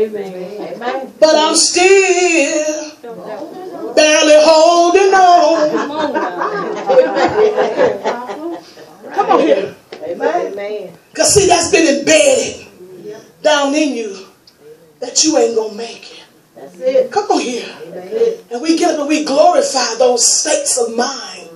Amen. But I'm still barely holding on. Come on here. Amen. Because see, that's been embedded down in you that you ain't going to make it. That's it. Come on here. And we get up and we glorify those states of mind,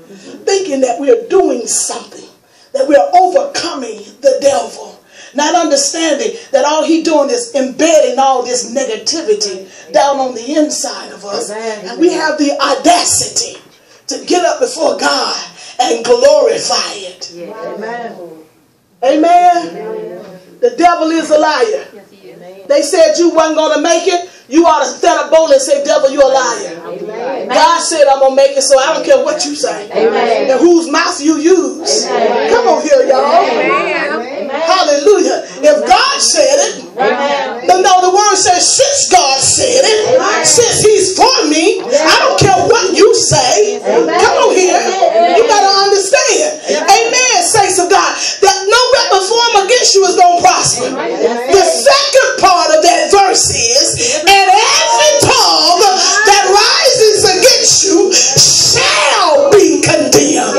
thinking that we're doing something, that we're overcoming the devil. Not understanding that all he's doing is embedding all this negativity down on the inside of us. And we have the audacity to get up before God and glorify it. Amen. Amen. The devil is a liar. They said you wasn't going to make it. You ought to stand up boldly and say, devil, you're a liar. Amen. God said I'm going to make it, so I don't care what you say. Amen. And whose mouth you use. Amen. Come on here, y'all. Amen. Hallelujah. If God said it, then no, the word says, since God said it, since he's for me, I don't care what you say. Come on here. You got to understand. Amen, saints of God, that no weapon formed against you is going to prosper. The second part of that verse is, and every tongue that rises against you shall be condemned.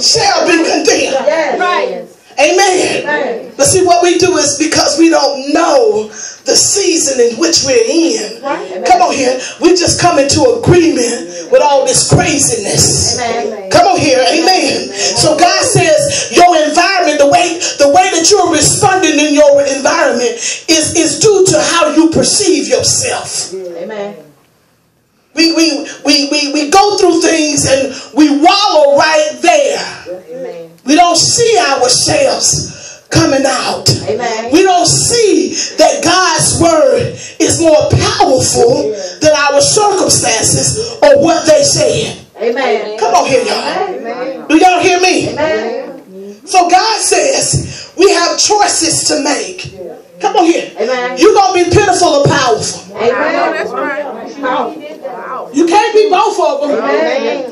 Shall be condemned. Amen. But see, what we do is because we don't know the season in which we're in. Come on here. We just come into agreement with all this craziness. Come on here. Amen. So God says your environment, the way that you're responding in your environment is due to how you perceive yourself. Amen. We go through things and we wallow right there. Amen. We don't see ourselves coming out. Amen. We don't see that God's word is more powerful than our circumstances or what they said. Amen. Come on here, y'all. Amen. Do y'all hear me? Amen. So God says we have choices to make. Come on here. Amen. You're going to be pitiful or powerful. Amen. That's right. You can't be both of them. Amen.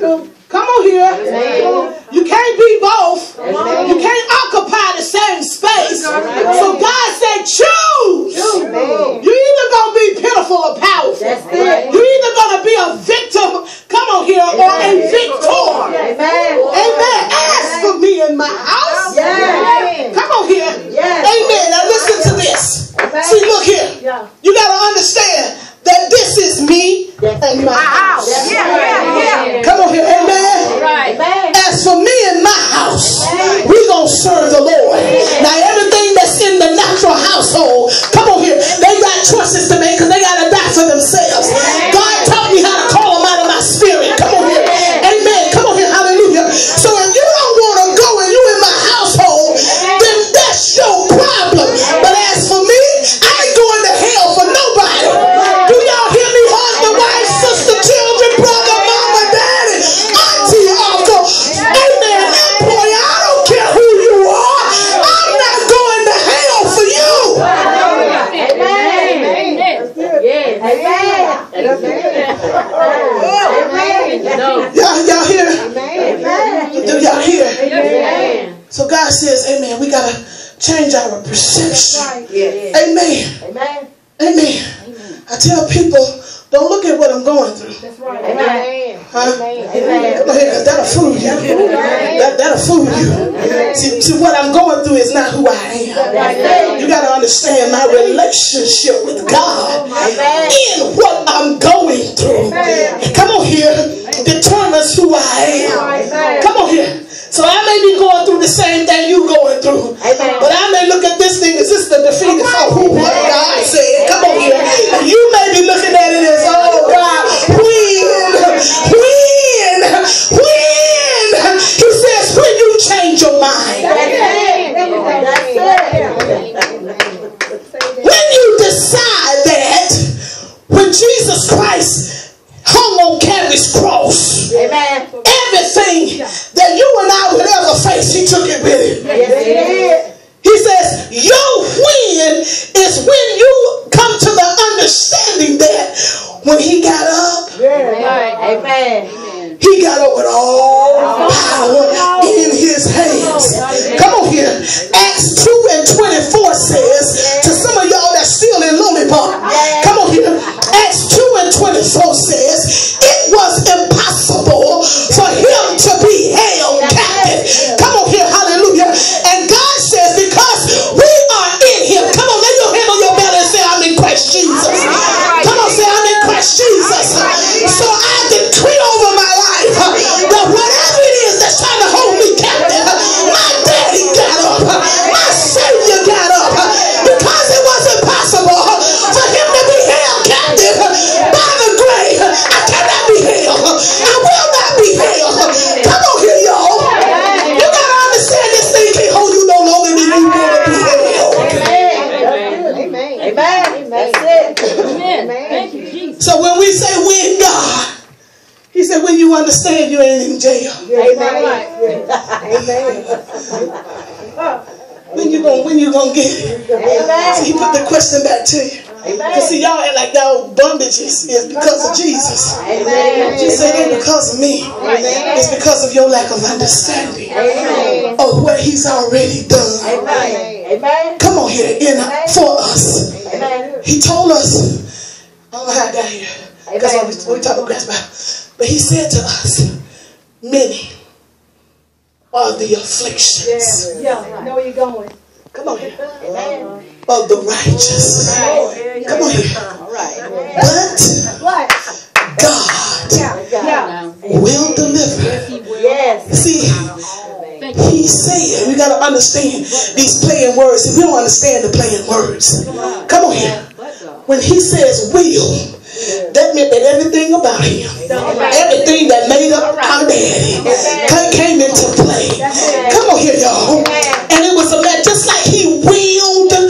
Come on here. Amen. You can't be both. Amen. You can't occupy the same space. Amen. So God said, choose. Amen. You're either going to be pitiful or powerful. That's it. You're either going to be a victim, come on here, or a victor. Amen. Amen. As for me and my house. Yes. Come on here. Yes. Amen. Now listen to this. Amen. See, look here. Yeah. You got to understand that this is me and my house. Come on here. Amen. Right. As for me and my house, we're going to serve the Lord. Now, everything that's in the natural household, come on here, they got choices to make because they got to die for themselves. God taught me how to call them out of my spirit. Come on here. Amen. Come on here. Hallelujah. So if you don't want to go and you in my household, then that's your problem. But as for me, I ain't going to hell for nobody. Do y'all hear me? Husband, wife, sister, children, brother, mama, daddy, auntie, uncle. Amen. Employee, I don't care who you are. I'm not going to hell for you. Y'all hear? Do y'all hear? So God says, amen, we got to change our perception. Amen. Amen. I tell people, don't look at what I'm going through. Huh? Because that'll fool you. That'll fool you. See, what I'm going through is not who I am. You got to understand my relationship with God in what I'm going through. Come on here. Determines who I am. Come on here. So I may be going through the same thing you going through. But I may look at this thing as this the defeated foe. Who what God said. Come on here. And you may be looking at it as, oh God, when he says when you change your mind. When you decide that when Jesus Christ hung on Calvary's cross, everything that you and I would ever face, he took it with him. He says your win is when you come to the understanding that when he got up, he got up with all power in his hands. Come on here. Acts 2:24 says, to some of y'all that's say when, God? He said, when you understand you ain't in jail. Amen. When you gonna get it? Amen. So he put the question back to you. Because see, y'all act like y'all bondages is because of Jesus. Amen. Jesus said it ain't because of me. It's because of your lack of understanding of what he's already done. Amen. Come on here for us. Amen. He told us, I don't know how I got here. Because we talk about grass about. But he said to us, many are the afflictions. Yeah, I know where you're going. Come on here. Amen. Of the righteous. Come on here. But God will deliver. Yes. See, he said, we got to understand these playing words. We don't understand the playing words. Come on here. When he says will, that meant that everything about him, everything that made up our daddy, came into play. Come on here, y'all. And it was a man just like he will deliver.